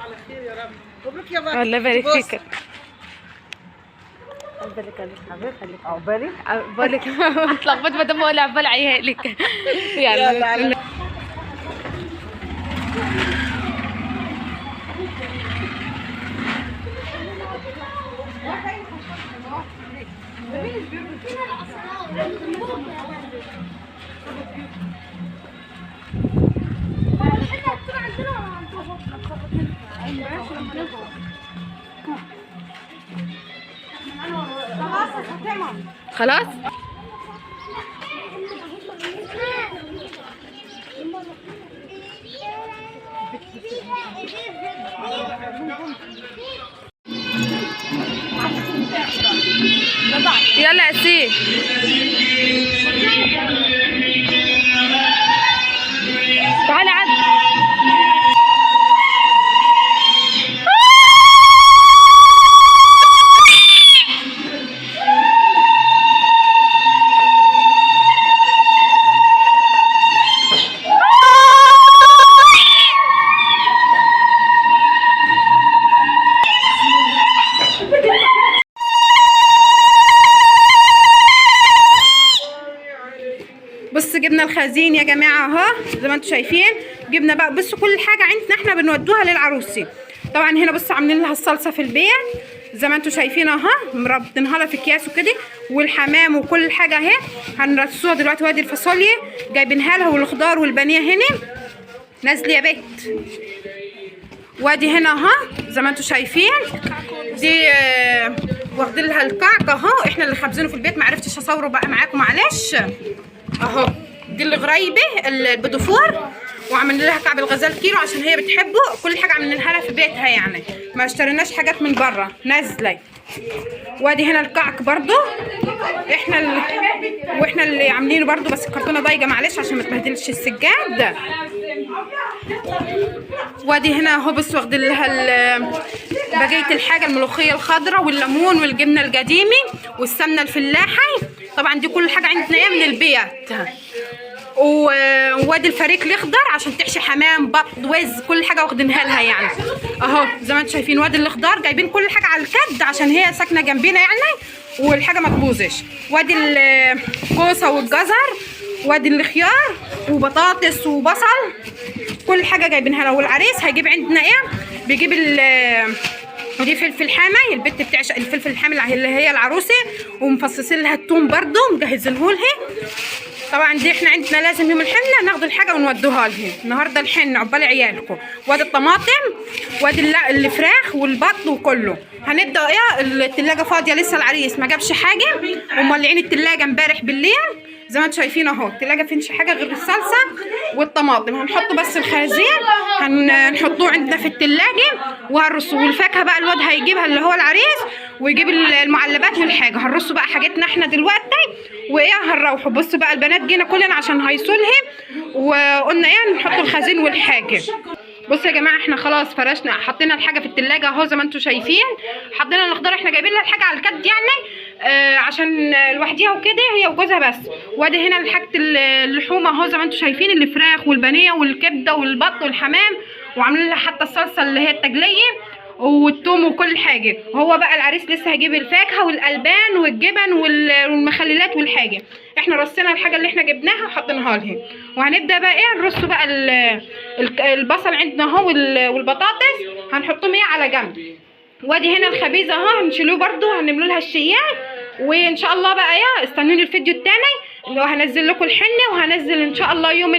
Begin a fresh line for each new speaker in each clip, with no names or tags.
على خير يا رب. مبروك يا بابا.
الله يبارك فيك. عقبالك حبيبي. خليك عقبالك اتلخبطت ما دام اقول عقبال عيالك. يلا خلاص. يلا يا سي. تعالي عد. بصوا جبنا الخزين يا جماعه اهو زي ما انتم شايفين. جبنا بقى بصوا كل حاجه عندنا احنا بنودوها للعروسي. طبعا هنا بصوا عاملين لها الصلصه في البيت زي ما انتم شايفين اهو، مربطينها لها في اكياس وكده، والحمام وكل حاجه اهي هنرصوها دلوقتي. وادي الفاصوليا جايبينها لها والخضار والبانيه هنا نازله يا بيت. وادي هنا اهو زي ما انتم شايفين دي واخدين لها الكعك اهو، احنا اللي خابزينه في البيت، معرفتش اصوره بقى معاكم معلش اهو. دي الغريبه البدفور، وعملنا لها كعب الغزال كيلو عشان هي بتحبه. كل حاجه عملناها لها في بيتها يعني، ما اشتريناش حاجات من بره نازله. وادي هنا الكعك برضو واحنا اللي عاملينه برضو، بس الكرتونه ضايقه معلش عشان ما تبهدلش السجاد. وادي هنا اهو بص واخدين لها بقيه الحاجه، الملوخيه الخضراء والليمون والجبنه القديمه والسمنه الفلاحي. طبعا دي كل حاجه عندنا ايه من البيت. وادي الفريك الاخضر عشان تحشي حمام بط وز، كل حاجه واخدينها لها يعني اهو زي ما انتم شايفين. وادي الاخضر جايبين كل حاجه على الكد عشان هي ساكنه جنبينا يعني والحاجه ما تبوظش. وادي الكوسه والجزر، وادي الخيار وبطاطس وبصل، كل حاجه جايبينها لها. والعريس هيجيب عندنا ايه، بيجيب ودي فلفل حامي، البت بتعشق الفلفل الحامي اللي هي العروسه، ومفصصين لها الثوم برده مجهزينه لها. طبعا دي احنا عندنا لازم يوم الحنه ناخد الحاجه ونودوها لها. النهارده الحنه عقبال عيالكم. وادي الطماطم وادي الفراخ والبط وكله. هنبدا ايه، التلاجه فاضيه لسه، العريس ما جابش حاجه ومولعين التلاجه امبارح بالليل زي ما انتم شايفين اهو. التلاجه فينش حاجه غير الصلصه والطماطم. هنحط بس الخنزير هنحطوه عندنا في التلاجه وهنرصه. والفاكهه بقى الواد هيجيبها اللي هو العريس، ويجيب المعلبات والحاجه. هنرصوا بقى حاجتنا احنا دلوقتي وايه هنروحوا. بصوا بقى البنات جينا كلنا عشان هيصولها، وقلنا ايه نحط الخزين والحاجه. بصوا يا جماعه احنا خلاص فرشنا، حطينا الحاجه في التلاجة اهو زي ما انتم شايفين. حطينا الخضار، احنا جايبين لها الحاجه على الكد يعني عشان لوحديها وكده هي وجوزها بس. وادي هنا حاجه اللحوم اهو زي ما انتم شايفين، الفراخ والبانيه والكبده والبط والحمام، وعاملين لها حتى الصلصه اللي هي التجليه والثوم وكل حاجه. وهو بقى العريس لسه هيجيب الفاكهه والالبان والجبن والمخللات والحاجه. احنا رصينا الحاجه اللي احنا جبناها وحطيناها لها، وهنبدا بقى ايه نرص بقى البصل عندنا اهو والبطاطس هنحطهم ايه على جنب. وادي هنا الخبيزه اهو هنشيلوه برده، هنعملوا لها الشياع. وان شاء الله بقى ايه استنوني الفيديو الثاني اللي هو هنزل لكم الحنه، وهنزل ان شاء الله يوم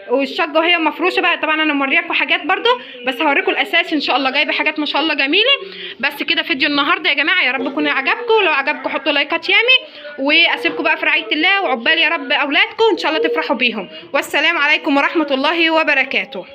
والشقه وهي مفروشه بقى. طبعا انا موريكم حاجات برده، بس هوريكم الاساس ان شاء الله. جايبه حاجات ما شاء الله جميله. بس كده فيديو النهارده يا جماعه، يا رب يكون عجبكم. لو عجبكم حطوا لايكات يامي، واسيبكم بقى في رعايه الله، وعقبال يا رب اولادكم ان شاء الله تفرحوا بيهم. والسلام عليكم ورحمه الله وبركاته.